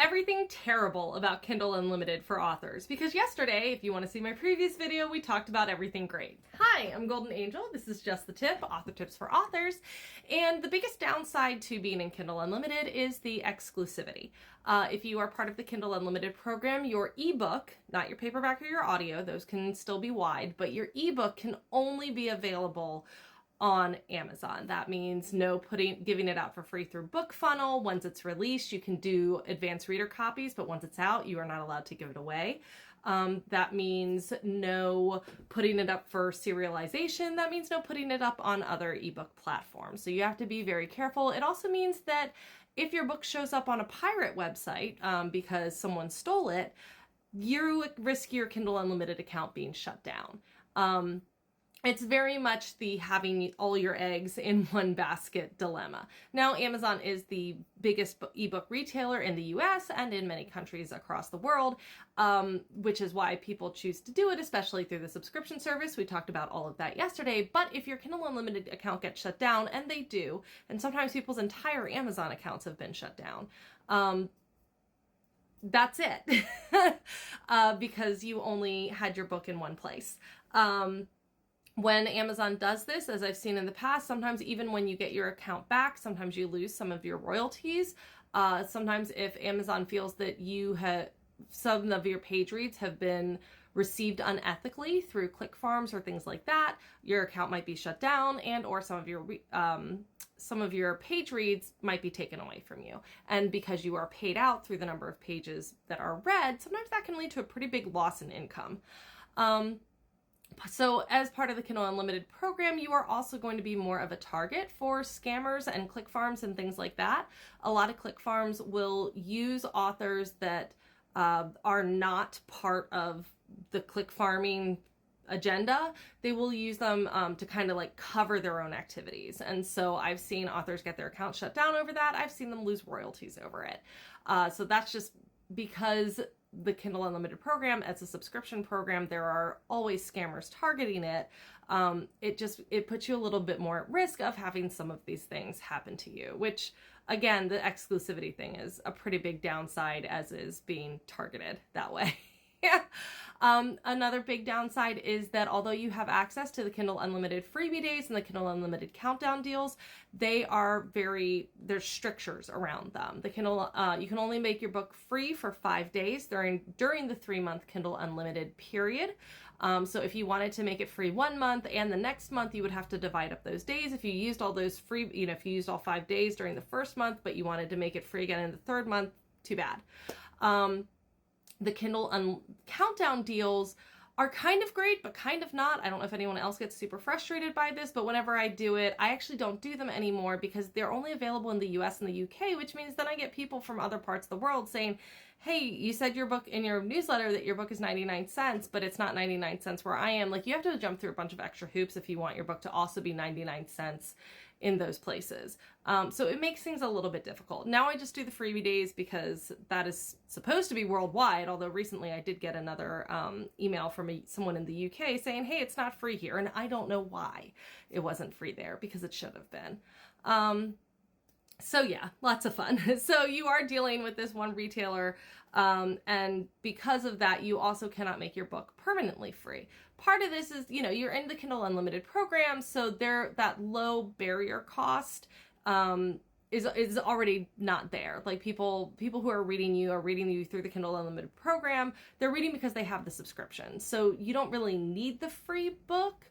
everything terrible about Kindle Unlimited for authors, because yesterday, if you want to see my previous video, we talked about everything great. Hi, I'm Golden Angel. This is Just the Tip, author tips for authors. And the biggest downside to being in Kindle Unlimited is the exclusivity. If you are part of the Kindle Unlimited program, your ebook, not your paperback or your audio, those can still be wide, but your ebook can only be available on Amazon. That means no giving it out for free through BookFunnel. Once it's released, you can do advanced reader copies, but once it's out, you are not allowed to give it away. That means no putting it up for serialization. That means no putting it up on other ebook platforms. So you have to be very careful. It also means that if your book shows up on a pirate website because someone stole it, you risk your Kindle Unlimited account being shut down. It's very much the having all your eggs in one basket dilemma. Now, Amazon is the biggest ebook retailer in the US and in many countries across the world, which is why people choose to do it, especially through the subscription service. We talked about all of that yesterday. But if your Kindle Unlimited account gets shut down, and they do, and sometimes people's entire Amazon accounts have been shut down, that's it, because you only had your book in one place. When Amazon does this, as I've seen in the past, sometimes even when you get your account back, sometimes you lose some of your royalties. Sometimes if Amazon feels that some of your page reads have been received unethically through click farms or things like that, your account might be shut down, and or some of your page reads might be taken away from you. And because you are paid out through the number of pages that are read, sometimes that can lead to a pretty big loss in income. So as part of the Kindle Unlimited program, you are also going to be more of a target for scammers and click farms and things like that. A lot of click farms will use authors that are not part of the click farming agenda. They will use them to kind of like cover their own activities. And so I've seen authors get their accounts shut down over that. I've seen them lose royalties over it. So that's just because the Kindle Unlimited program, as a subscription program, there are always scammers targeting it. It puts you a little bit more at risk of having some of these things happen to you, which again, the exclusivity thing is a pretty big downside, as is being targeted that way. Yeah. Another big downside is that although you have access to the Kindle Unlimited freebie days and the Kindle Unlimited countdown deals, there's strictures around them. The Kindle, you can only make your book free for 5 days during the 3-month Kindle Unlimited period. So if you wanted to make it free 1 month and the next month, you would have to divide up those days. If you used all those free, if you used all 5 days during the first month, but you wanted to make it free again in the third month, too bad. The Kindle countdown deals are kind of great, but kind of not. I don't know if anyone else gets super frustrated by this, but whenever I do it, I actually don't do them anymore because they're only available in the US and the UK, which means then I get people from other parts of the world saying, hey, you said your book in your newsletter that your book is 99 cents, but it's not 99 cents where I am. Like, you have to jump through a bunch of extra hoops if you want your book to also be 99 cents in those places. So it makes things a little bit difficult. Now I just do the freebie days because that is supposed to be worldwide, although recently I did get another email from someone in the UK saying, hey, it's not free here. And I don't know why it wasn't free there, because it should have been. So yeah, lots of fun. So you are dealing with this one retailer, and because of that, you also cannot make your book permanently free. Part of this is, you're in the Kindle Unlimited program, so that low barrier cost is already not there. Like people who are reading you through the Kindle Unlimited program. They're reading because they have the subscription. So you don't really need the free book.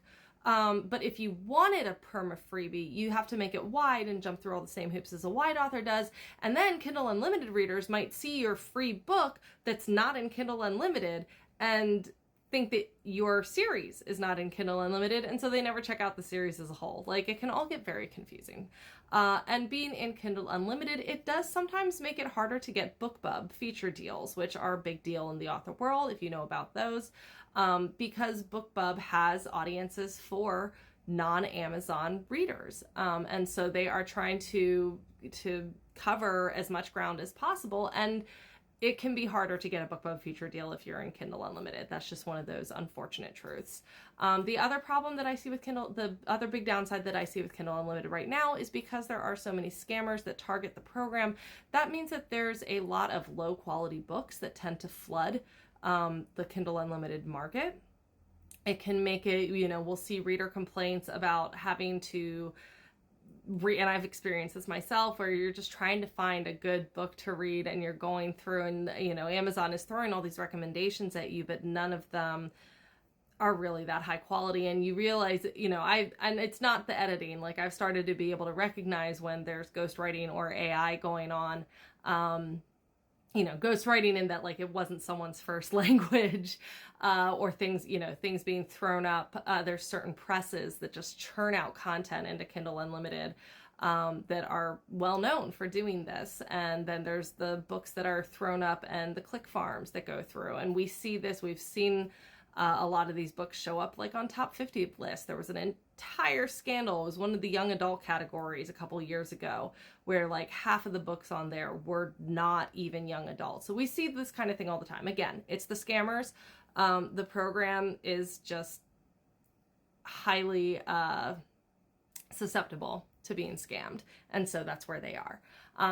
But if you wanted a perma freebie, you have to make it wide and jump through all the same hoops as a wide author does. And then Kindle Unlimited readers might see your free book that's not in Kindle Unlimited and think that your series is not in Kindle Unlimited, and so they never check out the series as a whole. Like, it can all get very confusing. And being in Kindle Unlimited, it does sometimes make it harder to get BookBub feature deals, which are a big deal in the author world, if you know about those, because BookBub has audiences for non-Amazon readers. And so they are trying to cover as much ground as possible. And it can be harder to get a BookBub feature deal if you're in Kindle Unlimited. That's just one of those unfortunate truths. The other problem that I see with Kindle, the other big downside that I see with Kindle Unlimited right now is because there are so many scammers that target the program. That means that there's a lot of low quality books that tend to flood the Kindle Unlimited market. It can make it, we'll see reader complaints about having to and I've experienced this myself, where you're just trying to find a good book to read and you're going through and, Amazon is throwing all these recommendations at you, but none of them are really that high quality. And you realize, and it's not the editing. Like, I've started to be able to recognize when there's ghostwriting or AI going on, ghostwriting in that, like, it wasn't someone's first language, or things being thrown up. There's certain presses that just churn out content into Kindle Unlimited that are well known for doing this. And then there's the books that are thrown up and the click farms that go through. And we see this, we've seen a lot of these books show up like on top 50 lists. There was an entire scandal. It was one of the young adult categories a couple years ago, where like half of the books on there were not even young adults. So we see this kind of thing all the time. Again, it's the scammers. The program is just highly susceptible to being scammed. And so that's where they are.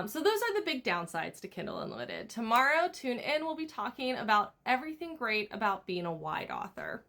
So those are the big downsides to Kindle Unlimited. Tomorrow, tune in. We'll be talking about everything great about being a wide author.